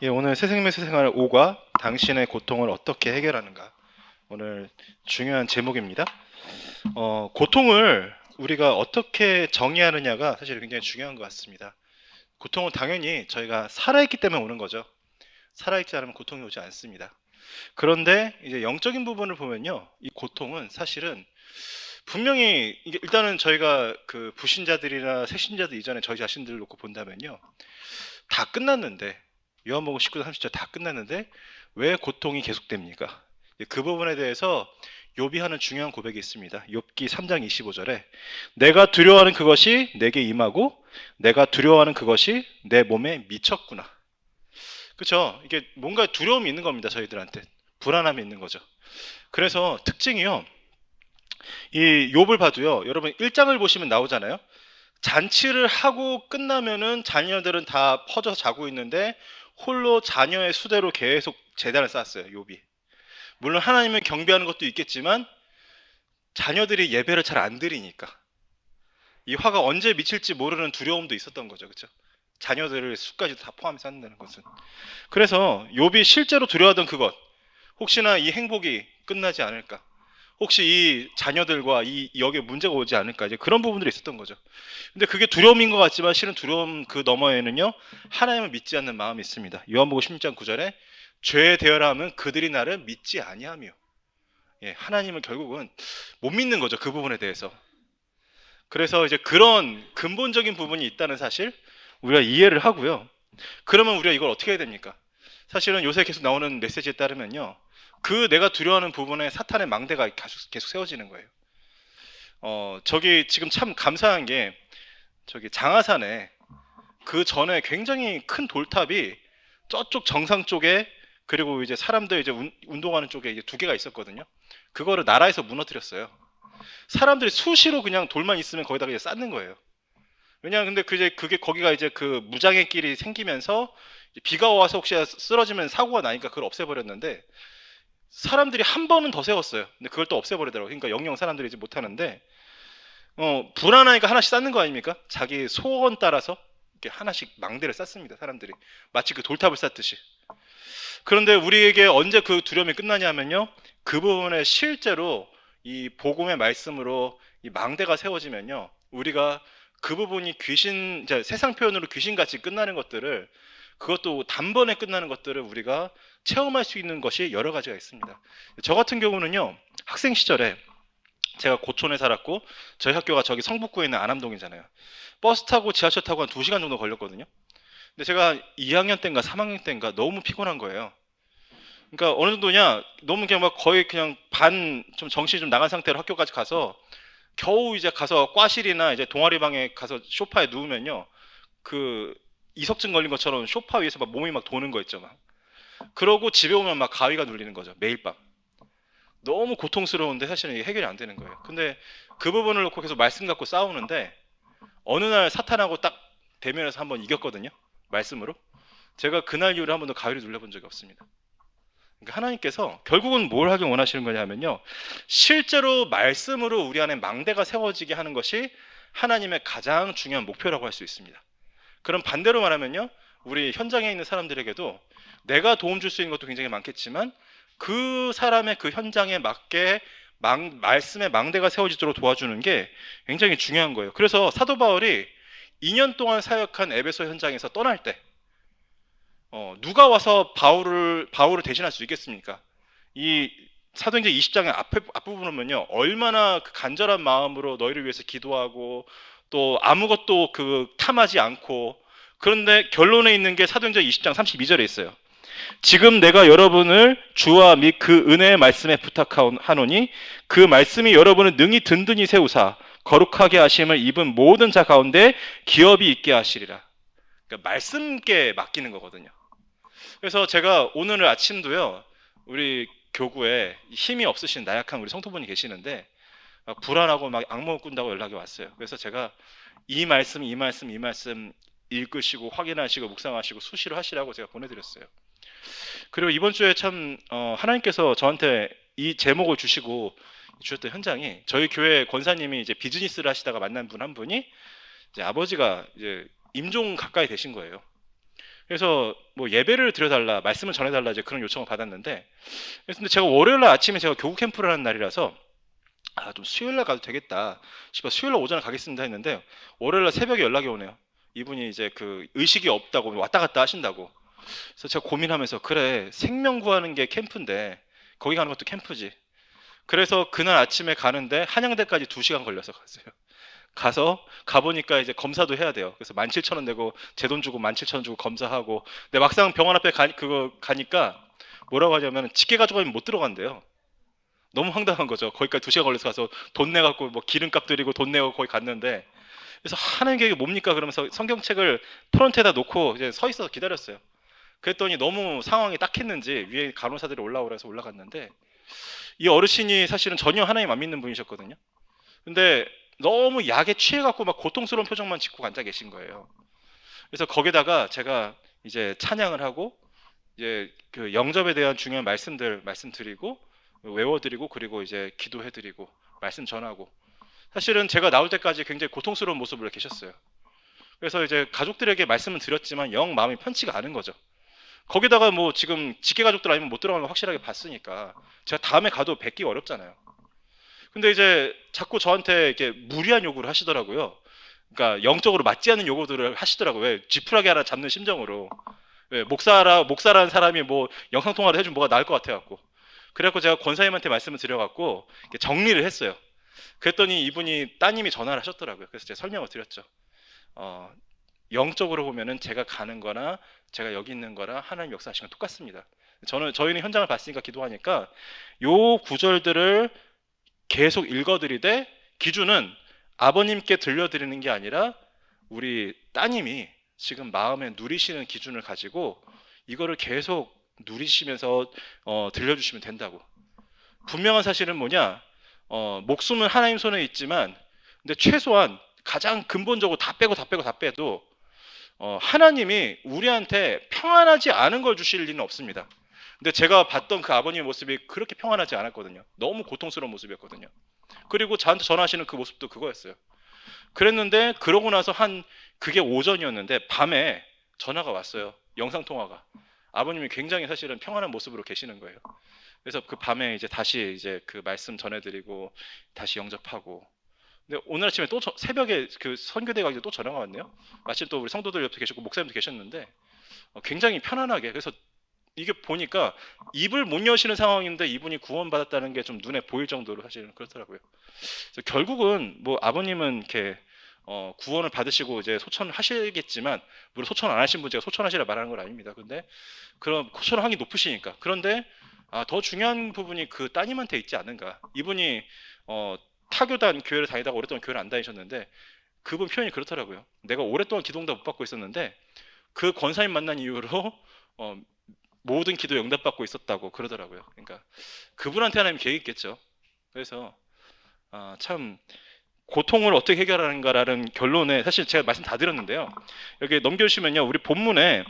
예, 오늘 새생명 새생활 5과 당신의 고통을 어떻게 해결하는가. 오늘 중요한 제목입니다. 고통을 우리가 어떻게 정의하느냐가 사실 굉장히 중요한 것 같습니다. 고통은 당연히 저희가 살아있기 때문에 오는 거죠. 살아있지 않으면 고통이 오지 않습니다. 그런데 이제 영적인 부분을 보면요, 이 고통은 사실은 분명히 일단은 저희가 그 불신자들이나 새신자들 이전에 저희 자신들을 놓고 본다면요, 다 끝났는데, 요한복음 19장 30절 다 끝났는데 왜 고통이 계속됩니까? 그 부분에 대해서 욥이 하는 중요한 고백이 있습니다. 욥기 3장 25절에 내가 두려워하는 그것이 내게 임하고 내가 두려워하는 그것이 내 몸에 미쳤구나. 그렇죠? 이게 뭔가 두려움이 있는 겁니다. 저희들한테 불안함이 있는 거죠. 그래서 특징이요, 이 욥을 봐도요, 여러분 1장을 보시면 나오잖아요. 잔치를 하고 끝나면은 자녀들은 다 퍼져서 자고 있는데 홀로 자녀의 수대로 계속 제단을 쌓았어요, 욥이. 물론 하나님을 경배하는 것도 있겠지만 자녀들이 예배를 잘 안 드리니까 이 화가 언제 미칠지 모르는 두려움도 있었던 거죠. 그렇죠? 자녀들을 수까지 다 포함해서 한다는 것은. 그래서 욥이 실제로 두려워하던 그것, 혹시나 이 행복이 끝나지 않을까, 혹시 이 자녀들과 이 여기에 문제가 오지 않을까, 이제 그런 부분들이 있었던 거죠. 근데 그게 두려움인 것 같지만 실은 두려움 그 너머에는요, 하나님을 믿지 않는 마음이 있습니다. 요한복음 16장 9절에 죄에 대하라 하면 그들이 나를 믿지 아니하며, 예, 하나님을 결국은 못 믿는 거죠. 그 부분에 대해서. 그래서 이제 그런 근본적인 부분이 있다는 사실 우리가 이해를 하고요. 그러면 우리가 이걸 어떻게 해야 됩니까? 사실은 요새 계속 나오는 메시지에 따르면요, 그 내가 두려워하는 부분에 사탄의 망대가 계속 세워지는 거예요. 저기 지금 참 감사한 게, 저기 장하산에 그 전에 굉장히 큰 돌탑이 저쪽 정상 쪽에, 그리고 이제 사람들 이제 운동하는 쪽에 이제 두 개가 있었거든요. 그거를 나라에서 무너뜨렸어요. 사람들이 수시로 그냥 돌만 있으면 거기다가 이제 쌓는 거예요. 왜냐, 근데 그게 거기가 이제 그 무장의 길이 생기면서 비가 와서 혹시 쓰러지면 사고가 나니까 그걸 없애버렸는데, 사람들이 한 번은 더 세웠어요. 근데 그걸 또 없애버리더라고요. 그러니까 영영 사람들이 이제 못하는데, 불안하니까 하나씩 쌓는 거 아닙니까? 자기 소원 따라서 이렇게 하나씩 망대를 쌓습니다. 사람들이 마치 그 돌탑을 쌓듯이. 그런데 우리에게 언제 그 두려움이 끝나냐면요, 그 부분에 실제로 이 복음의 말씀으로 이 망대가 세워지면요, 우리가 그 부분이 귀신, 이제 세상 표현으로 귀신같이 끝나는 것들을, 그것도 단번에 끝나는 것들을 우리가 체험할 수 있는 것이 여러 가지가 있습니다. 저 같은 경우는요, 학생 시절에 제가 고촌에 살았고 저희 학교가 저기 성북구에 있는 안암동이잖아요. 버스 타고 지하철 타고 한 2시간 정도 걸렸거든요. 근데 제가 2학년 때인가 3학년 때인가 너무 피곤한 거예요. 그러니까 어느 정도냐, 너무 그냥 막 거의 그냥 반 좀 정신이 좀 나간 상태로 학교까지 가서 겨우 이제 가서 과실이나 이제 동아리방에 가서 소파에 누우면요, 그 이석증 걸린 것처럼 소파 위에서 막 몸이 막 도는 거 있죠. 막 그러고 집에 오면 막 가위가 눌리는 거죠, 매일 밤. 너무 고통스러운데 사실은 이게 해결이 안 되는 거예요. 근데 그 부분을 놓고 계속 말씀 갖고 싸우는데 어느 날 사탄하고 딱 대면해서 한번 이겼거든요, 말씀으로. 제가 그날 이후로 한 번도 가위를 눌려본 적이 없습니다. 그러니까 하나님께서 결국은 뭘 하길 원하시는 거냐면요, 실제로 말씀으로 우리 안에 망대가 세워지게 하는 것이 하나님의 가장 중요한 목표라고 할 수 있습니다. 그럼 반대로 말하면요, 우리 현장에 있는 사람들에게도 내가 도움 줄 수 있는 것도 굉장히 많겠지만 그 사람의 그 현장에 맞게 말씀의 망대가 세워지도록 도와주는 게 굉장히 중요한 거예요. 그래서 사도 바울이 2년 동안 사역한 에베소 현장에서 떠날 때, 누가 와서 바울을 대신할 수 있겠습니까? 이 사도행전 20장의 앞부분을 보면요, 얼마나 그 간절한 마음으로 너희를 위해서 기도하고 또 아무것도 그 탐하지 않고, 그런데 결론에 있는 게 사도행전 20장 32절에 있어요. 지금 내가 여러분을 주와 및 그 은혜의 말씀에 부탁하노니 그 말씀이 여러분을 능히 든든히 세우사 거룩하게 하심을 입은 모든 자 가운데 기업이 있게 하시리라. 그러니까 말씀께 맡기는 거거든요. 그래서 제가 오늘 아침도요, 우리 교구에 힘이 없으신 나약한 우리 성도분이 계시는데 막 불안하고 막 악몽을 꾼다고 연락이 왔어요. 그래서 제가 이 말씀 읽으시고 확인하시고 묵상하시고 수시로 하시라고 제가 보내드렸어요. 그리고 이번 주에 참 하나님께서 저한테 이 제목을 주시고 주셨던 현장이, 저희 교회 권사님이 이제 비즈니스를 하시다가 만난 분 한 분이 이제 아버지가 이제 임종 가까이 되신 거예요. 그래서 뭐 예배를 드려달라, 말씀을 전해달라 이제 그런 요청을 받았는데, 그래서 근데 제가 월요일 날 아침에 제가 교구 캠프를 하는 날이라서 좀 수요일 날 가도 되겠다 싶어 수요일 날 오전에 가겠습니다 했는데 월요일 날 새벽에 연락이 오네요. 이분이 이제 그 의식이 없다고 왔다 갔다 하신다고. 그래서 제가 고민하면서 그래 생명 구하는 게 캠프인데 거기 가는 것도 캠프지. 그래서 그날 아침에 가는데 한양대까지 2시간 걸려서 갔어요. 가서 가보니까 이제 검사도 해야 돼요. 그래서 17,000원 내고 제 돈 주고 17,000원 주고 검사하고. 근데 막상 병원 앞에 그거 가니까 뭐라고 하냐면 직계 가져가면 못 들어간대요. 너무 황당한 거죠. 거기까지 2시간 걸려서 가서 돈 내갖고 뭐 기름값 들이고 돈 내고 거기 갔는데, 그래서 하는 게 뭡니까 그러면서 성경책을 프론트에다 놓고 이제 서 있어서 기다렸어요. 그랬더니 너무 상황이 딱했는지 위에 간호사들이 올라오라서 올라갔는데, 이 어르신이 사실은 전혀 하나님 안 믿는 분이셨거든요. 근데 너무 약에 취해갖고 막 고통스러운 표정만 짓고 앉아 계신 거예요. 그래서 거기다가 제가 이제 찬양을 하고 이제 그 영접에 대한 중요한 말씀들 말씀드리고 외워드리고 그리고 이제 기도해드리고 말씀 전하고, 사실은 제가 나올 때까지 굉장히 고통스러운 모습으로 계셨어요. 그래서 이제 가족들에게 말씀을 드렸지만 영 마음이 편치가 않은 거죠. 거기다가 뭐 지금 직계 가족들 아니면 못 들어가는 거 확실하게 봤으니까 제가 다음에 가도 뵙기 어렵잖아요. 근데 이제 자꾸 저한테 이렇게 무리한 요구를 하시더라고요. 그러니까 영적으로 맞지 않는 요구들을 하시더라고요. 왜 쥐푸라기 하나 잡는 심정으로. 왜 목사라는 사람이 뭐 영상 통화를 해주면 뭐가 나을 것 같아갖고. 그래갖고 제가 권사님한테 말씀을 드려갖고 정리를 했어요. 그랬더니 이분이 따님이 전화를 하셨더라고요. 그래서 제가 설명을 드렸죠. 어, 영적으로 보면은 제가 가는 거나 제가 여기 있는 거랑 하나님 역사하시는 건 똑같습니다. 저희는 현장을 봤으니까 기도하니까 요 구절들을 계속 읽어드리되 기준은 아버님께 들려드리는 게 아니라 우리 따님이 지금 마음에 누리시는 기준을 가지고 이거를 계속 누리시면서 들려주시면 된다고. 분명한 사실은 뭐냐, 목숨은 하나님 손에 있지만 근데 최소한 가장 근본적으로 다 빼도 하나님이 우리한테 평안하지 않은 걸 주실 리는 없습니다. 근데 제가 봤던 그 아버님의 모습이 그렇게 평안하지 않았거든요. 너무 고통스러운 모습이었거든요. 그리고 저한테 전화하시는 그 모습도 그거였어요. 그랬는데 그러고 나서 그게 오전이었는데 밤에 전화가 왔어요. 영상통화가. 아버님이 굉장히 사실은 평안한 모습으로 계시는 거예요. 그래서 그 밤에 이제 다시 이제 그 말씀 전해드리고 다시 영접하고. 근데 오늘 아침에 또 새벽에 그 선교대 가기 또 전화가 왔네요. 마침 또 우리 성도들 옆에 계셨고 목사님도 계셨는데 굉장히 편안하게. 그래서 이게 보니까 입을 못 여시는 상황인데 이분이 구원받았다는 게 좀 눈에 보일 정도로 사실은 그렇더라고요. 그래서 결국은 뭐 아버님은 이렇게 구원을 받으시고 이제 소천을 하시겠지만, 물론 소천 안 하신 분 제가 소천하시라 말하는 건 아닙니다. 근데 그런 소천을 하기 높으시니까. 그런데 더 중요한 부분이 그 따님한테 있지 않는가. 이분이 타교단 교회를 다니다가 오랫동안 교회를 안 다니셨는데 그분 표현이 그렇더라고요. 내가 오랫동안 기도응답 못 받고 있었는데 그 권사님 만난 이후로 모든 기도 응답받고 있었다고 그러더라고요. 그러니까 그분한테 하나님 계획이 있겠죠. 그래서 참 고통을 어떻게 해결하는가라는 결론에 사실 제가 말씀 다 드렸는데요. 여기 넘겨주시면요, 우리 본문에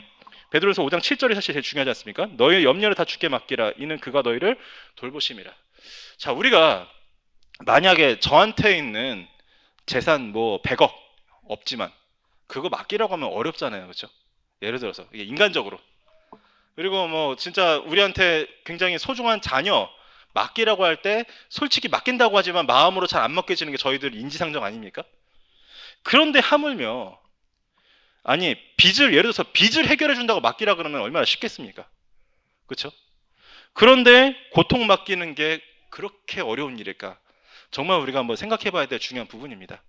베드로서 5장 7절이 사실 제일 중요하지 않습니까? 너희의 염려를 다 주께 맡기라. 이는 그가 너희를 돌보심이라. 자, 우리가 만약에 저한테 있는 재산 뭐 100억 없지만 그거 맡기라고 하면 어렵잖아요. 그렇죠? 예를 들어서 이게 인간적으로. 그리고 뭐 진짜 우리한테 굉장히 소중한 자녀 맡기라고 할 때 솔직히 맡긴다고 하지만 마음으로 잘 안 맡겨지는 게 저희들 인지상정 아닙니까? 그런데 하물며 아니 예를 들어서 빚을 해결해 준다고 맡기라 그러면 얼마나 쉽겠습니까? 그렇죠? 그런데 고통 맡기는 게 그렇게 어려운 일일까? 정말 우리가 한번 생각해 봐야 될 중요한 부분입니다.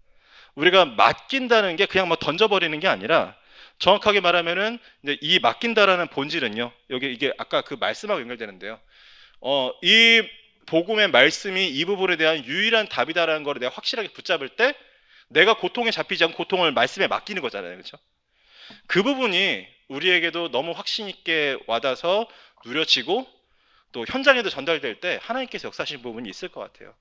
우리가 맡긴다는 게 그냥 뭐 던져버리는 게 아니라 정확하게 말하면은 이제 이 맡긴다라는 본질은요. 여기 이게 아까 그 말씀하고 연결되는데요. 이 복음의 말씀이 이 부분에 대한 유일한 답이다라는 걸 내가 확실하게 붙잡을 때 내가 고통에 잡히지 않고 고통을 말씀에 맡기는 거잖아요. 그렇죠? 그 부분이 우리에게도 너무 확신 있게 와닿아서 누려지고 또 현장에도 전달될 때 하나님께서 역사하신 부분이 있을 것 같아요.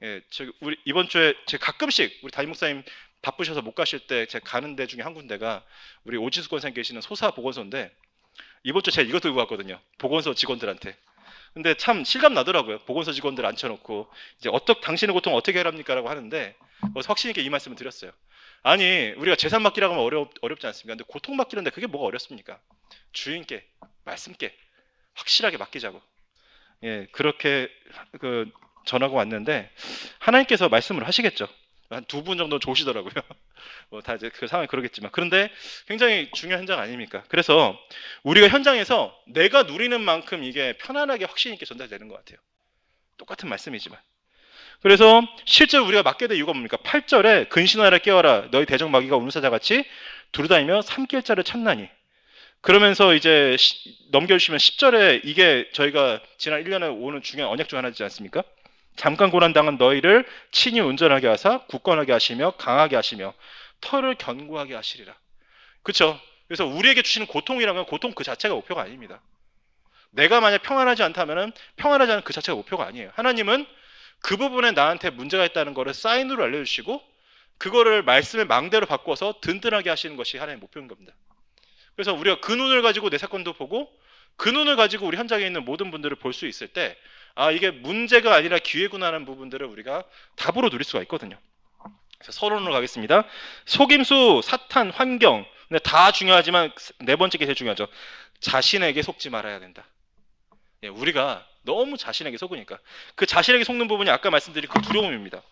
예, 우리 이번 주에 제가 가끔씩 우리 담임 목사님 바쁘셔서 못 가실 때 제가 가는 데 중에 한 군데가 우리 오지수 권사님 계시는 소사 보건소인데 이번 주에 제가 이거 들고 왔거든요. 보건소 직원들한테. 근데 참 실감 나더라고요. 보건소 직원들 앉혀놓고 이제 당신의 고통 어떻게 해결합니까? 라고 하는데 확신 있게 이 말씀을 드렸어요. 아니 우리가 제사 맡기라고 하면 어렵지 않습니까? 근데 고통 맡기는데 그게 뭐가 어렵습니까? 주인께 말씀께 확실하게 맡기자고. 예, 그렇게 그 전하고 왔는데 하나님께서 말씀을 하시겠죠. 한 두 분 정도 좋으시더라고요. 뭐 다 이제 그 상황이 그러겠지만 그런데 굉장히 중요한 현장 아닙니까? 그래서 우리가 현장에서 내가 누리는 만큼 이게 편안하게 확신 있게 전달되는 것 같아요. 똑같은 말씀이지만. 그래서 실제 우리가 맡게 될 이유가 뭡니까? 8절에 근신하라 깨어라 너희 대적 마귀가 우는사자같이 두루다니며 삼킬자를 찾나니. 그러면서 이제 넘겨주시면 10절에 이게 저희가 지난 1년에 오는 중요한 언약 중 하나지 않습니까? 잠깐 고난당한 너희를 친히 운전하게 하사 굳건하게 하시며 강하게 하시며 털을 견고하게 하시리라. 그렇죠? 그래서 우리에게 주시는 고통이라면 고통 그 자체가 목표가 아닙니다. 내가 만약 평안하지 않다면 평안하지 않은 그 자체가 목표가 아니에요. 하나님은 그 부분에 나한테 문제가 있다는 것을 사인으로 알려주시고 그거를 말씀의 망대로 바꿔서 든든하게 하시는 것이 하나님의 목표인 겁니다. 그래서 우리가 그 눈을 가지고 내 사건도 보고 그 눈을 가지고 우리 현장에 있는 모든 분들을 볼 수 있을 때 아 이게 문제가 아니라 기회구나 하는 부분들을 우리가 답으로 누릴 수가 있거든요. 그래서 서론으로 가겠습니다. 속임수, 사탄, 환경 근데 다 중요하지만 네 번째 게 제일 중요하죠. 자신에게 속지 말아야 된다. 예, 우리가 너무 자신에게 속으니까 그 자신에게 속는 부분이 아까 말씀드린 그 두려움입니다.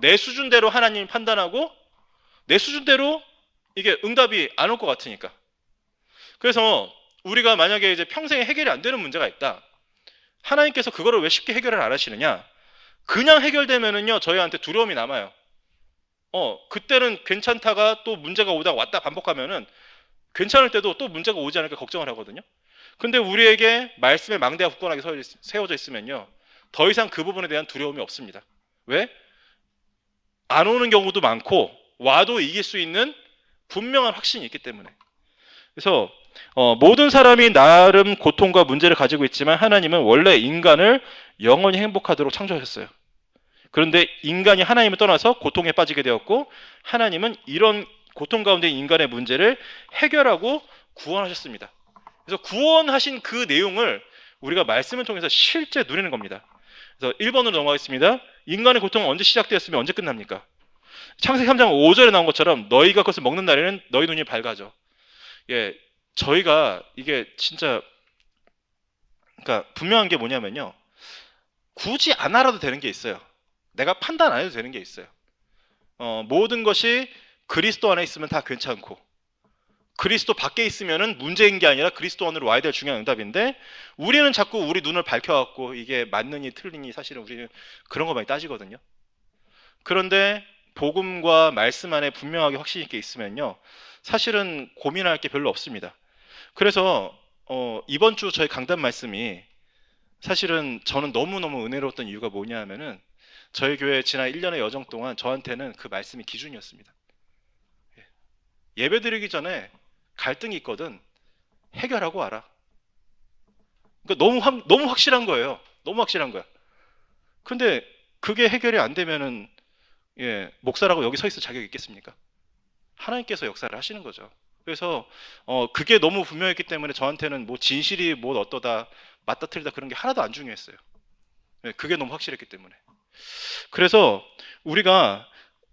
내 수준대로 하나님이 판단하고 내 수준대로 이게 응답이 안 올 것 같으니까. 그래서 우리가 만약에 이제 평생에 해결이 안 되는 문제가 있다. 하나님께서 그거를 왜 쉽게 해결을 안 하시느냐? 그냥 해결되면은요 저희한테 두려움이 남아요. 그때는 괜찮다가 또 문제가 오다가 왔다 반복하면은 괜찮을 때도 또 문제가 오지 않을까 걱정을 하거든요. 근데 우리에게 말씀의 망대가 굳건하게 세워져 있으면요 더 이상 그 부분에 대한 두려움이 없습니다. 왜? 안 오는 경우도 많고 와도 이길 수 있는 분명한 확신이 있기 때문에. 그래서 모든 사람이 나름 고통과 문제를 가지고 있지만 하나님은 원래 인간을 영원히 행복하도록 창조하셨어요. 그런데 인간이 하나님을 떠나서 고통에 빠지게 되었고 하나님은 이런 고통 가운데 인간의 문제를 해결하고 구원하셨습니다. 그래서 구원하신 그 내용을 우리가 말씀을 통해서 실제 누리는 겁니다. 그래서 1번으로 넘어가겠습니다. 인간의 고통은 언제 시작되었으면 언제 끝납니까? 창세기 3장 5절에 나온 것처럼 너희가 그것을 먹는 날에는 너희 눈이 밝아져. 예, 저희가 이게 진짜 그러니까 분명한 게 뭐냐면요. 굳이 안 알아도 되는 게 있어요. 내가 판단 안 해도 되는 게 있어요. 모든 것이 그리스도 안에 있으면 다 괜찮고 그리스도 밖에 있으면은 문제인 게 아니라 그리스도 안으로 와야 될 중요한 응답인데 우리는 자꾸 우리 눈을 밝혀갖고 이게 맞느니 틀리니 사실은 우리는 그런 거 많이 따지거든요. 그런데 복음과 말씀 안에 분명하게 확신 있게 있으면요 사실은 고민할 게 별로 없습니다. 그래서 이번 주 저희 강단 말씀이 사실은 저는 너무너무 은혜로웠던 이유가 뭐냐 하면은 저희 교회 지난 1년의 여정 동안 저한테는 그 말씀이 기준이었습니다. 예배 드리기 전에 갈등이 있거든 해결하고 와라. 그러니까 너무 확실한 거예요. 너무 확실한 거야. 근데 그게 해결이 안 되면은 목사라고 여기 서 있을 자격이 있겠습니까? 하나님께서 역사를 하시는 거죠. 그래서 그게 너무 분명했기 때문에 저한테는 뭐 진실이 뭐 어떠다 맞다 틀리다 그런 게 하나도 안 중요했어요. 그게 너무 확실했기 때문에. 그래서 우리가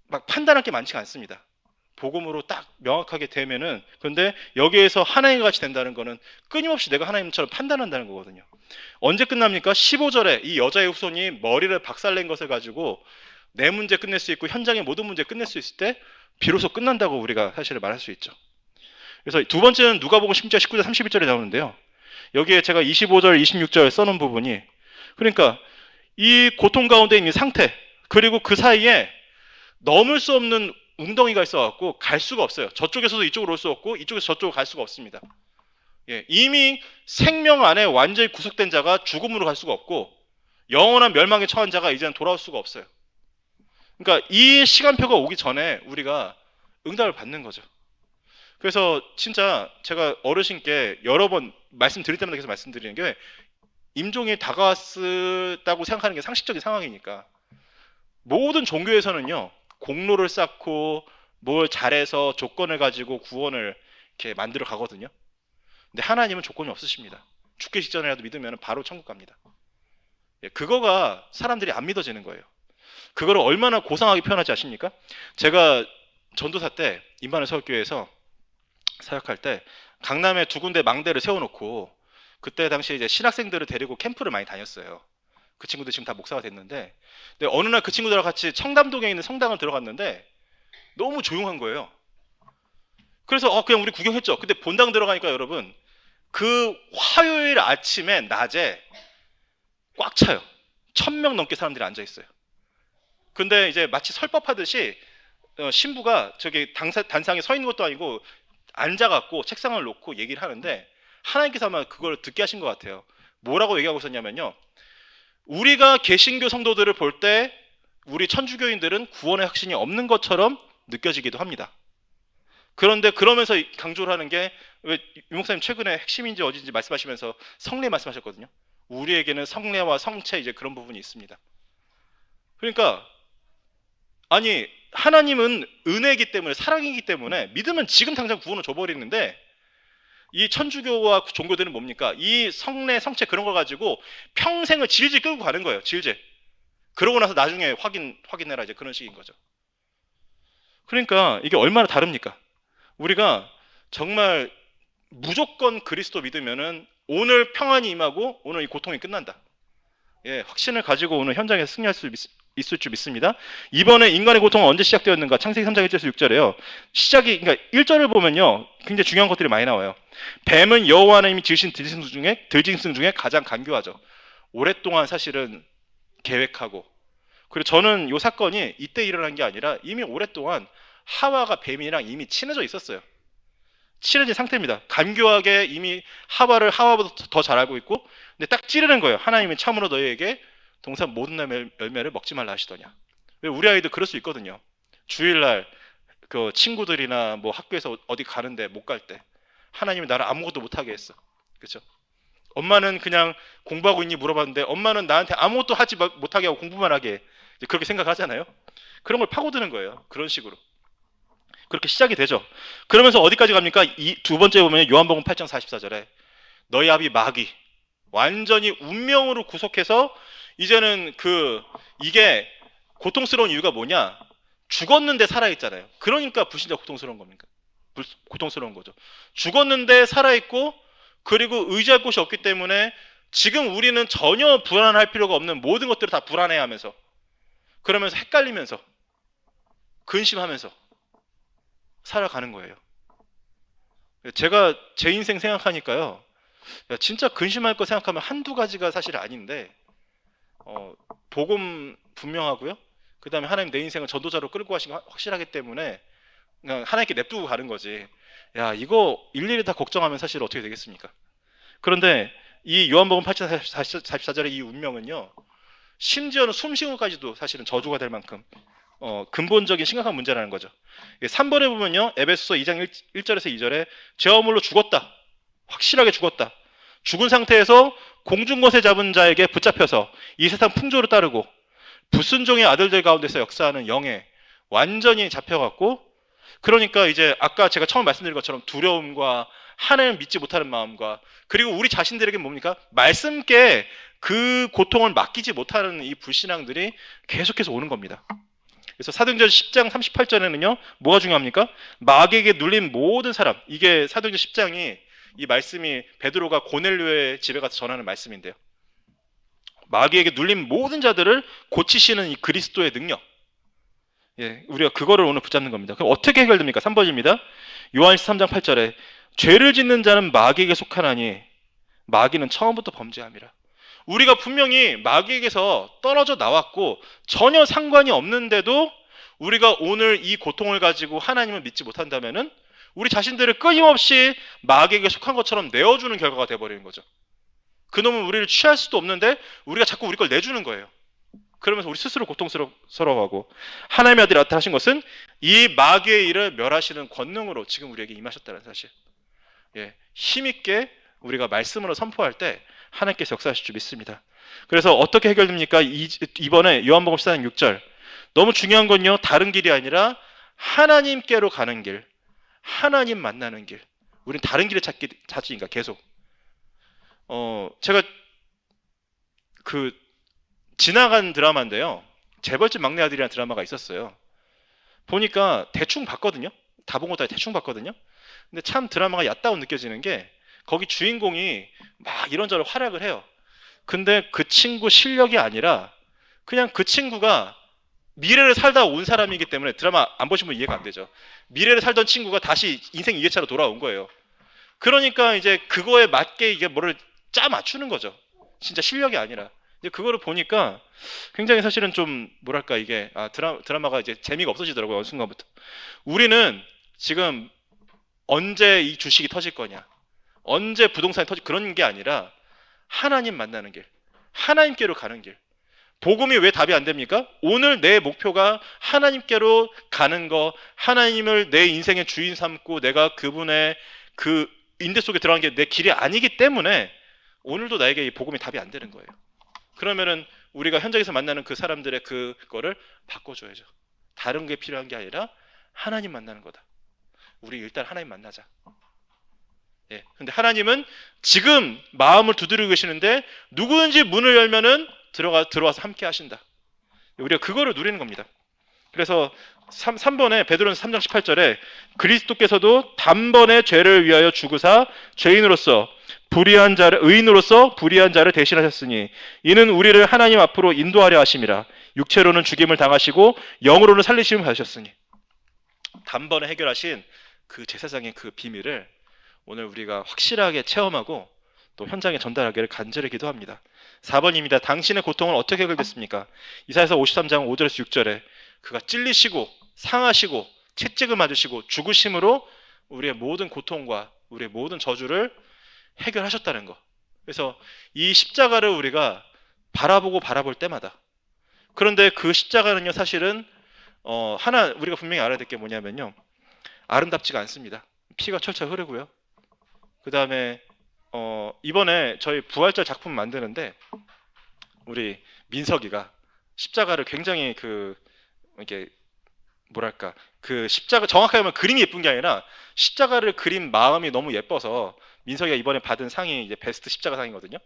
막 판단할 게 많지가 않습니다. 복음으로 딱 명확하게 되면은 근데 여기에서 하나님 같이 된다는 거는 끊임없이 내가 하나님처럼 판단한다는 거거든요. 언제 끝납니까? 15절에 이 여자의 후손이 머리를 박살낸 것을 가지고 내 문제 끝낼 수 있고 현장의 모든 문제 끝낼 수 있을 때 비로소 끝난다고 우리가 사실을 말할 수 있죠. 그래서 두 번째는 누가복음 10절, 19절, 31절에 나오는데요. 여기에 제가 25절, 26절 써놓은 부분이 그러니까 이 고통 가운데 있는 상태 그리고 그 사이에 넘을 수 없는 웅덩이가 있어갖고 갈 수가 없어요. 저쪽에서도 이쪽으로 올 수 없고 이쪽에서 저쪽으로 갈 수가 없습니다. 이미 생명 안에 완전히 구속된 자가 죽음으로 갈 수가 없고 영원한 멸망에 처한 자가 이제는 돌아올 수가 없어요. 그러니까 이 시간표가 오기 전에 우리가 응답을 받는 거죠. 그래서 진짜 제가 어르신께 여러 번 말씀드릴 때마다 계속 말씀드리는 게 임종이 다가왔다고 생각하는 게 상식적인 상황이니까 모든 종교에서는요 공로를 쌓고 뭘 잘해서 조건을 가지고 구원을 이렇게 만들어 가거든요. 근데 하나님은 조건이 없으십니다. 죽기 직전이라도 믿으면 바로 천국 갑니다. 그거가 사람들이 안 믿어지는 거예요. 그거를 얼마나 고상하게 표현하지 아십니까? 제가 전도사 때 임마누엘 서울교회에서 사역할 때 강남에 두 군데 망대를 세워놓고 그때 당시에 이제 신학생들을 데리고 캠프를 많이 다녔어요. 그 친구들 지금 다 목사가 됐는데, 근데 어느 날 그 친구들과 같이 청담동에 있는 성당을 들어갔는데 너무 조용한 거예요. 그래서 그냥 우리 구경했죠. 근데 본당 들어가니까 여러분, 그 화요일 아침에 낮에 꽉 차요. 1,000명 넘게 사람들이 앉아 있어요. 근데 이제 마치 설법하듯이 신부가 저기 단상에 서 있는 것도 아니고 앉아갖고 책상을 놓고 얘기를 하는데, 하나님께서 아마 그걸 듣게 하신 것 같아요. 뭐라고 얘기하고 있었냐면요, 우리가 개신교 성도들을 볼 때 우리 천주교인들은 구원의 확신이 없는 것처럼 느껴지기도 합니다. 그런데 그러면서 강조를 하는 게, 왜 유목사님 최근에 핵심인지 어딘지 말씀하시면서 성례 말씀하셨거든요. 우리에게는 성례와 성체 이제 그런 부분이 있습니다. 그러니까 아니, 하나님은 은혜이기 때문에, 사랑이기 때문에 믿으면 지금 당장 구원을 줘버리는데, 이 천주교와 종교들은 뭡니까? 이 성례, 성체 그런 걸 가지고 평생을 질질 끌고 가는 거예요. 질질. 그러고 나서 나중에 확인해라 이제 그런 식인 거죠. 그러니까 이게 얼마나 다릅니까? 우리가 정말 무조건 그리스도 믿으면은 오늘 평안이 임하고 오늘 이 고통이 끝난다. 예, 확신을 가지고 오늘 현장에서 승리할 수 있을 줄 믿습니다. 이번에 인간의 고통은 언제 시작되었는가? 창세기 3장 1절에서 6절에요. 시작이, 그러니까 1절을 보면요, 굉장히 중요한 것들이 많이 나와요. 뱀은 여호와 하나님이 지으신 들짐승 중에 가장 간교하죠. 오랫동안 사실은 계획하고, 그리고 저는 이 사건이 이때 일어난 게 아니라 이미 오랫동안 하와가 뱀이랑 이미 친해져 있었어요. 친해진 상태입니다. 간교하게 이미 하와보다 더 잘 알고 있고, 근데 딱 찌르는 거예요. 하나님이 참으로 너희에게 동산 모든 열매를 먹지 말라 하시더냐. 왜 우리 아이도 그럴 수 있거든요. 주일날 그 친구들이나 뭐 학교에서 어디 가는데 못 갈 때 하나님이 나를 아무것도 못하게 했어. 그렇죠? 엄마는 그냥 공부하고 있니 물어봤는데 엄마는 나한테 아무것도 하지 못하게 하고 공부만 하게 해. 그렇게 생각하잖아요. 그런 걸 파고드는 거예요. 그런 식으로. 그렇게 시작이 되죠. 그러면서 어디까지 갑니까? 이 두 번째 보면 요한복음 8장 44절에 너희 아비 마귀 완전히 운명으로 구속해서 이제는 이게 고통스러운 이유가 뭐냐? 죽었는데 살아있잖아요. 그러니까 불신자 고통스러운 겁니까? 고통스러운 거죠. 죽었는데 살아있고, 그리고 의지할 곳이 없기 때문에 지금 우리는 전혀 불안할 필요가 없는 모든 것들을 다 불안해하면서, 그러면서 헷갈리면서 근심하면서 살아가는 거예요. 제가 제 인생 생각하니까요, 진짜 근심할 거 생각하면 한두 가지가 사실 아닌데, 복음 분명하고요. 그 다음에 하나님 내 인생을 전도자로 끌고 가신 거 확실하기 때문에 그냥 하나님께 냅두고 가는 거지. 야, 이거 일일이 다 걱정하면 사실 어떻게 되겠습니까? 그런데 이 요한복음 8장 44절의 이 운명은요, 심지어는 숨쉬고까지도 사실은 저주가 될 만큼 근본적인 심각한 문제라는 거죠. 3번에 보면요, 에베소서 2장 1절에서 2절에 죄와 허물로 죽었다. 확실하게 죽었다. 죽은 상태에서 공중것에 잡은 자에게 붙잡혀서 이 세상 풍조를 따르고 불순종의 아들들 가운데서 역사하는 영에 완전히 잡혀갔고, 그러니까 이제 아까 제가 처음 말씀드린 것처럼 두려움과 하나님을 믿지 못하는 마음과, 그리고 우리 자신들에게 뭡니까? 말씀께 그 고통을 맡기지 못하는 이 불신앙들이 계속해서 오는 겁니다. 그래서 사도행전 10장 38절에는요, 뭐가 중요합니까? 마귀에게 눌린 모든 사람, 이게 사도행전 10장이 이 말씀이 베드로가 고넬료의 집에 가서 전하는 말씀인데요, 마귀에게 눌린 모든 자들을 고치시는 이 그리스도의 능력, 예, 우리가 그거를 오늘 붙잡는 겁니다. 그럼 어떻게 해결됩니까? 3번입니다. 요한일서 3장 8절에 죄를 짓는 자는 마귀에게 속하나니 마귀는 처음부터 범죄함이라. 우리가 분명히 마귀에게서 떨어져 나왔고 전혀 상관이 없는데도 우리가 오늘 이 고통을 가지고 하나님을 믿지 못한다면은 우리 자신들을 끊임없이 마귀에게 속한 것처럼 내어주는 결과가 되어버리는 거죠. 그놈은 우리를 취할 수도 없는데 우리가 자꾸 우리 걸 내주는 거예요. 그러면서 우리 스스로 고통스러워하고, 하나님의 아들이 나타나신 것은 이 마귀의 일을 멸하시는 권능으로 지금 우리에게 임하셨다는 사실. 예, 힘있게 우리가 말씀으로 선포할 때 하나님께서 역사하실 줄 믿습니다. 그래서 어떻게 해결됩니까? 이번에 요한복음 14장 6절, 너무 중요한 건요, 다른 길이 아니라 하나님께로 가는 길, 하나님 만나는 길. 우리는 다른 길을 찾으니까 계속. 제가 지나간 드라마인데요, 재벌집 막내 아들이라는 드라마가 있었어요. 보니까 대충 봤거든요. 다 본 것도 아니고 대충 봤거든요. 근데 참 드라마가 얕다고 느껴지는 게 거기 주인공이 막 이런저런 활약을 해요. 근데 그 친구 실력이 아니라 그냥 그 친구가 미래를 살다 온 사람이기 때문에 드라마 안 보신 분 이해가 안 되죠. 미래를 살던 친구가 다시 인생 2회차로 돌아온 거예요. 그러니까 이제 그거에 맞게 이게 뭐를 짜 맞추는 거죠. 진짜 실력이 아니라. 이제 그거를 보니까 굉장히 사실은 좀 뭐랄까 이게 드라마가 이제 재미가 없어지더라고요. 어느 순간부터. 우리는 지금 언제 이 주식이 터질 거냐, 언제 부동산이 터질 그런 게 아니라 하나님 만나는 길, 하나님께로 가는 길. 복음이 왜 답이 안 됩니까? 오늘 내 목표가 하나님께로 가는 거, 하나님을 내 인생의 주인 삼고 내가 그분의 그 인대 속에 들어간 게 내 길이 아니기 때문에 오늘도 나에게 이 복음이 답이 안 되는 거예요. 그러면은 우리가 현장에서 만나는 그 사람들의 그거를 바꿔줘야죠. 다른 게 필요한 게 아니라 하나님 만나는 거다. 우리 일단 하나님 만나자. 예. 근데 하나님은 지금 마음을 두드리고 계시는데 누구든지 문을 열면은 들어와서 함께 하신다. 우리가 그거를 누리는 겁니다. 그래서 3번에 베드로는 3장 18절에 그리스도께서도 단번에 죄를 위하여 죽으사 죄인으로서 불의한 자를 의인으로서 불의한 자를 대신하셨으니 이는 우리를 하나님 앞으로 인도하려 하심이라. 육체로는 죽임을 당하시고 영으로는 살리심을 받으셨으니. 단번에 해결하신 그 제사장의 그 비밀을 오늘 우리가 확실하게 체험하고 또 현장에 전달하기를 간절히 기도합니다. 4번입니다. 당신의 고통은 어떻게 해결됐습니까? 이사야서 53장 5절에서 6절에 그가 찔리시고 상하시고 채찍을 맞으시고 죽으심으로 우리의 모든 고통과 우리의 모든 저주를 해결하셨다는 거. 그래서 이 십자가를 우리가 바라볼 때마다, 그런데 그 십자가는요 사실은 하나 우리가 분명히 알아야 될 게 뭐냐면요, 아름답지가 않습니다. 피가 철철 흐르고요. 그 다음에 이번에 저희 부활절 작품 만드는데 우리 민석이가 십자가를 굉장히 이렇게 뭐랄까 그 십자가 정확하게 하면 그림이 예쁜 게 아니라 십자가를 그린 마음이 너무 예뻐서 민석이가 이번에 받은 상이 이제 베스트 십자가 상이거든요.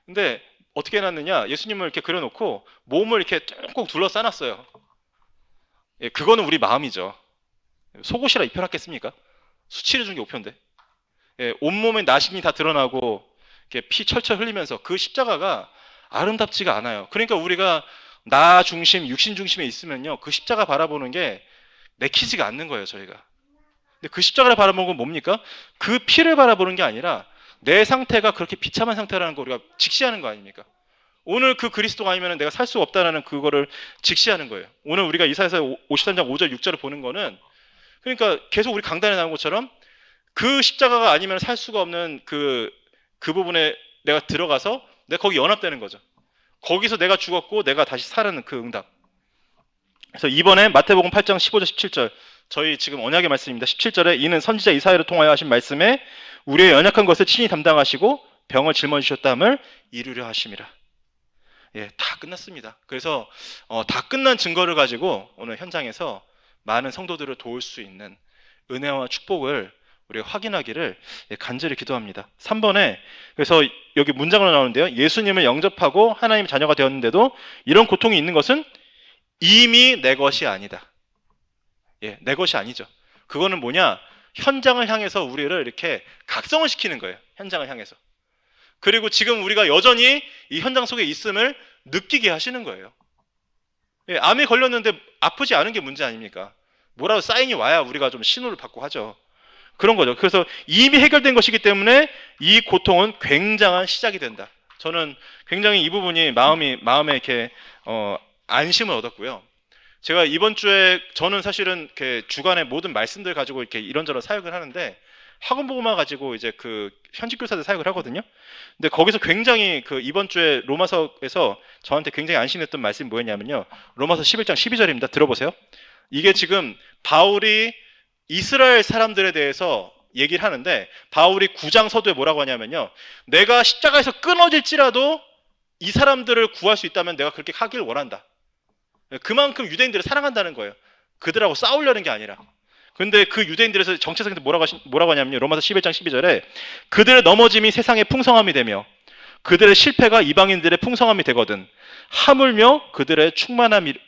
근데 어떻게 해놨느냐, 예수님을 이렇게 그려놓고 몸을 이렇게 꾹꾹 둘러싸놨어요. 예, 그거는 우리 마음이죠. 속옷이라 입혀놨겠습니까? 수치를 준 게 우편데. 예, 온몸에 나심이 다 드러나고 이렇게 피 철철 흘리면서 그 십자가가 아름답지가 않아요. 그러니까 우리가 나 중심, 육신 중심에 있으면요, 그 십자가 바라보는 게 내키지가 않는 거예요, 저희가. 근데 그 십자가를 바라보는 건 뭡니까? 그 피를 바라보는 게 아니라 내 상태가 그렇게 비참한 상태라는 거 우리가 직시하는 거 아닙니까? 오늘 그 그리스도가 아니면 내가 살 수 없다는 그거를 직시하는 거예요. 오늘 우리가 이사야서 53장 5절 6절을 보는 거는, 그러니까 계속 우리 강단에 나온 것처럼 그 십자가가 아니면 살 수가 없는 그 부분에 내가 들어가서 내가 거기 연합되는 거죠. 거기서 내가 죽었고 내가 다시 사는 그 응답. 그래서 이번에 마태복음 8장 15절 17절, 저희 지금 언약의 말씀입니다. 17절에 이는 선지자 이사야를 통하여 하신 말씀에 우리의 연약한 것을 친히 담당하시고 병을 짊어지셨다함을 이루려 하심이라. 예, 다 끝났습니다. 그래서 다 끝난 증거를 가지고 오늘 현장에서 많은 성도들을 도울 수 있는 은혜와 축복을 우리가 확인하기를 간절히 기도합니다. 3번에 그래서 여기 문장으로 나오는데요, 예수님을 영접하고 하나님의 자녀가 되었는데도 이런 고통이 있는 것은 이미 내 것이 아니다. 예, 내 것이 아니죠. 그거는 뭐냐, 현장을 향해서 우리를 이렇게 각성을 시키는 거예요. 현장을 향해서. 그리고 지금 우리가 여전히 이 현장 속에 있음을 느끼게 하시는 거예요. 예, 암에 걸렸는데 아프지 않은 게 문제 아닙니까? 뭐라도 사인이 와야 우리가 좀 신호를 받고 하죠. 그런 거죠. 그래서 이미 해결된 것이기 때문에 이 고통은 굉장한 시작이 된다. 저는 굉장히 이 부분이 마음에 이렇게 안심을 얻었고요. 제가 이번 주에 저는 사실은 이렇게 주간에 모든 말씀들 가지고 이렇게 이런저런 사역을 하는데 학원 보고만 가지고 이제 그 현직 교사들 사역을 하거든요. 근데 거기서 굉장히 이번 주에 로마서에서 저한테 굉장히 안심했던 말씀이 뭐였냐면요, 로마서 11장 12절입니다. 들어보세요. 이게 지금 바울이 이스라엘 사람들에 대해서 얘기를 하는데 바울이 9장 서두에 뭐라고 하냐면요, 내가 십자가에서 끊어질지라도 이 사람들을 구할 수 있다면 내가 그렇게 하기를 원한다. 그만큼 유대인들을 사랑한다는 거예요. 그들하고 싸우려는 게 아니라. 근데 그 유대인들에서 정체성인데 뭐라고 하냐면요, 로마서 11장 12절에 그들의 넘어짐이 세상의 풍성함이 되며 그들의 실패가 이방인들의 풍성함이 되거든 하물며 그들의 충만함이리요.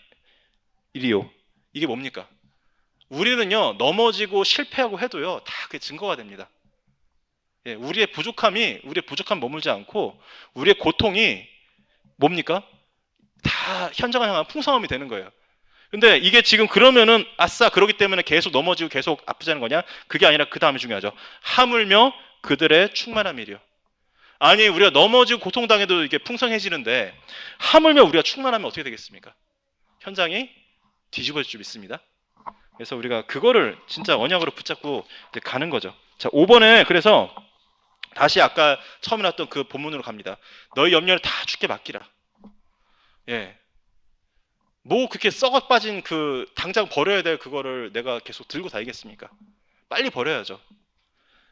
이게 뭡니까? 우리는요, 넘어지고 실패하고 해도요, 다 그게 증거가 됩니다. 예, 우리의 부족함 머물지 않고 우리의 고통이 뭡니까? 다 현장을 향한 풍성함이 되는 거예요. 근데 이게 지금 그러면은 아싸 그러기 때문에 계속 넘어지고 계속 아프자는 거냐? 그게 아니라 그 다음이 중요하죠. 하물며 그들의 충만함이리요. 아니 우리가 넘어지고 고통당해도 이게 풍성해지는데 하물며 우리가 충만하면 어떻게 되겠습니까? 현장이 뒤집어질 줄 믿습니다. 그래서 우리가 그거를 진짜 언약으로 붙잡고 이제 가는 거죠. 자, 5번에 그래서 다시 아까 처음에 나왔던 그 본문으로 갑니다. 너희 염려를 다 주께 맡기라. 예. 뭐 그렇게 썩어 빠진 그 당장 버려야 될 그거를 내가 계속 들고 다니겠습니까? 빨리 버려야죠.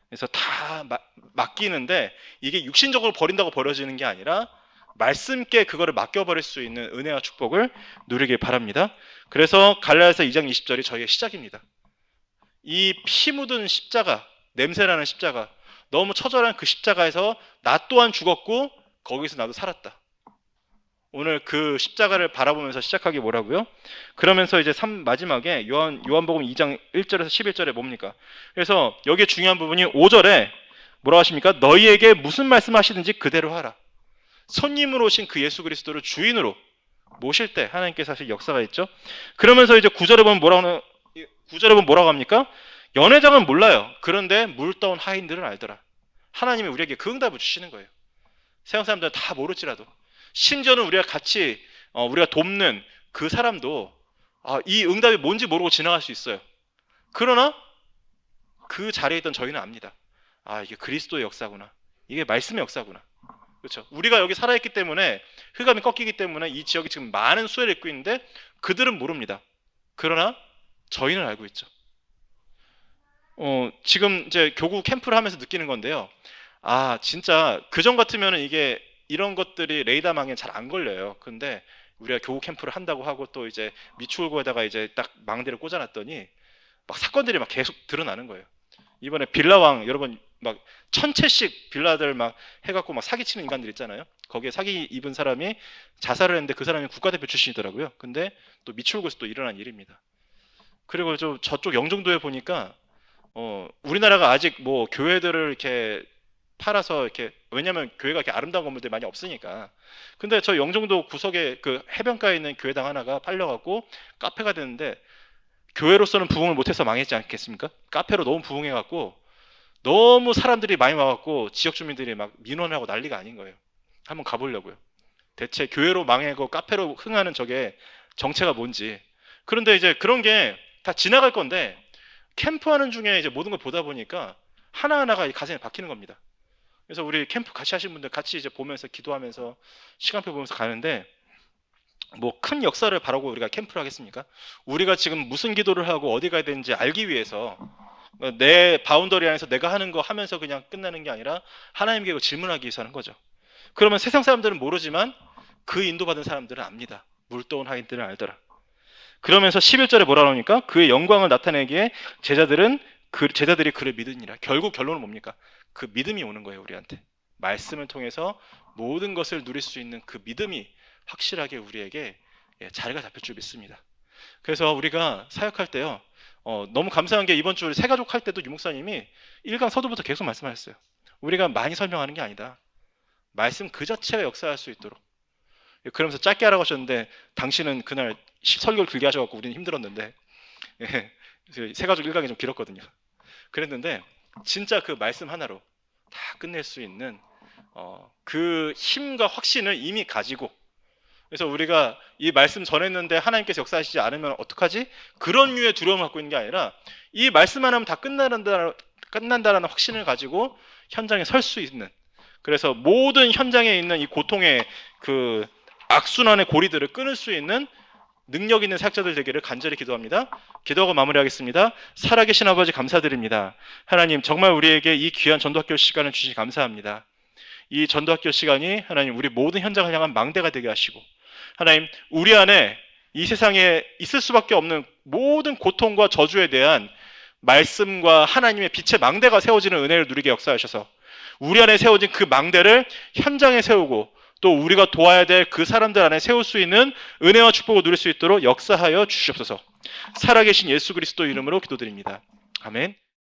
그래서 다 맡기는데 이게 육신적으로 버린다고 버려지는 게 아니라 말씀께 그거를 맡겨버릴 수 있는 은혜와 축복을 누리길 바랍니다. 그래서 갈라디아서 2장 20절이 저희의 시작입니다. 이 피 묻은 십자가, 냄새나는 십자가, 너무 처절한 그 십자가에서 나 또한 죽었고 거기서 나도 살았다. 오늘 그 십자가를 바라보면서 시작하기 뭐라고요? 그러면서 이제 마지막에 요한복음 2장 1절에서 11절에 뭡니까? 그래서 여기에 중요한 부분이 5절에 뭐라고 하십니까? 너희에게 무슨 말씀하시든지 그대로 하라. 손님으로 오신 그 예수 그리스도를 주인으로 모실 때 하나님께서 사실 역사가 있죠. 그러면서 이제 9절에 보면 뭐라고 합니까? 연회장은 몰라요. 그런데 물 떠온 하인들은 알더라. 하나님이 우리에게 그 응답을 주시는 거예요. 세상 사람들은 다 모를지라도 심지어는 우리가 같이 우리가 돕는 그 사람도 이 응답이 뭔지 모르고 지나갈 수 있어요. 그러나 그 자리에 있던 저희는 압니다. 이게 그리스도의 역사구나. 이게 말씀의 역사구나. 그렇죠. 우리가 여기 살아있기 때문에 흑암이 꺾이기 때문에 이 지역이 지금 많은 수혜를 입고 있는데 그들은 모릅니다. 그러나 저희는 알고 있죠. 지금 이제 교구 캠프를 하면서 느끼는 건데요. 진짜 그전 같으면은 이게 이런 것들이 레이더망에 잘 안 걸려요. 근데 우리가 교구 캠프를 한다고 하고 또 이제 미추홀고에다가 이제 딱 망대를 꽂아놨더니 막 사건들이 막 계속 드러나는 거예요. 이번에 빌라왕 여러분 막 1000채씩 빌라들 막 해갖고 막 사기치는 인간들 있잖아요. 거기에 사기 입은 사람이 자살을 했는데 그 사람이 국가대표 출신이더라고요. 근데 또 미추홀고에서 또 일어난 일입니다. 그리고 좀 저쪽 영종도에 보니까 우리나라가 아직 뭐 교회들을 이렇게 팔아서 이렇게 왜냐면 교회가 이렇게 아름다운 건물들이 많이 없으니까. 근데 저 영종도 구석에 그 해변가에 있는 교회당 하나가 팔려갖고 카페가 됐는데 교회로서는 부흥을 못해서 망했지 않겠습니까? 카페로 너무 부흥해갖고 너무 사람들이 많이 와갖고 지역 주민들이 막 민원하고 난리가 아닌 거예요. 한번 가보려고요. 대체 교회로 망하고 카페로 흥하는 저게 정체가 뭔지. 그런데 이제 그런 게 다 지나갈 건데 캠프하는 중에 이제 모든 걸 보다 보니까 하나하나가 가슴에 박히는 겁니다. 그래서 우리 캠프 같이 하신 분들 같이 이제 보면서 기도하면서 시간표 보면서 가는데 뭐 큰 역사를 바라고 우리가 캠프를 하겠습니까? 우리가 지금 무슨 기도를 하고 어디 가야 되는지 알기 위해서 내 바운더리 안에서 내가 하는 거 하면서 그냥 끝나는 게 아니라 하나님께 질문하기 위해서 하는 거죠. 그러면 세상 사람들은 모르지만 그 인도받은 사람들은 압니다. 물떠온 하인들은 알더라. 그러면서 11절에 뭐라 그러니까 그의 영광을 나타내기에 제자들이 그를 믿으니라. 결국 결론은 뭡니까? 그 믿음이 오는 거예요. 우리한테 말씀을 통해서 모든 것을 누릴 수 있는 그 믿음이 확실하게 우리에게 자리가 잡힐 줄 믿습니다. 그래서 우리가 사역할 때요 너무 감사한 게 이번 주 새가족 할 때도 유목사님이 1강 서두부터 계속 말씀하셨어요. 우리가 많이 설명하는 게 아니다. 말씀 그 자체가 역사할 수 있도록. 그러면서 짧게 하라고 하셨는데 당신은 그날 설교를 길게 하셔갖고 우리는 힘들었는데 새가족 1강이 좀 길었거든요. 그랬는데 진짜 그 말씀 하나로 다 끝낼 수 있는 그 힘과 확신을 이미 가지고 그래서 우리가 이 말씀 전했는데 하나님께서 역사하시지 않으면 어떡하지? 그런 류의 두려움을 갖고 있는 게 아니라 이 말씀만 하면 다 끝난다라는 확신을 가지고 현장에 설 수 있는 그래서 모든 현장에 있는 이 고통의 그 악순환의 고리들을 끊을 수 있는 능력 있는 사역자들 되기를 간절히 기도합니다. 기도하고 마무리하겠습니다. 살아계신 아버지 감사드립니다. 하나님 정말 우리에게 이 귀한 전도학교 시간을 주시니 감사합니다. 이 전도학교 시간이 하나님 우리 모든 현장을 향한 망대가 되게 하시고 하나님 우리 안에 이 세상에 있을 수밖에 없는 모든 고통과 저주에 대한 말씀과 하나님의 빛의 망대가 세워지는 은혜를 누리게 역사하셔서 우리 안에 세워진 그 망대를 현장에 세우고 또 우리가 도와야 될 그 사람들 안에 세울 수 있는 은혜와 축복을 누릴 수 있도록 역사하여 주시옵소서. 살아계신 예수 그리스도 이름으로 기도드립니다. 아멘.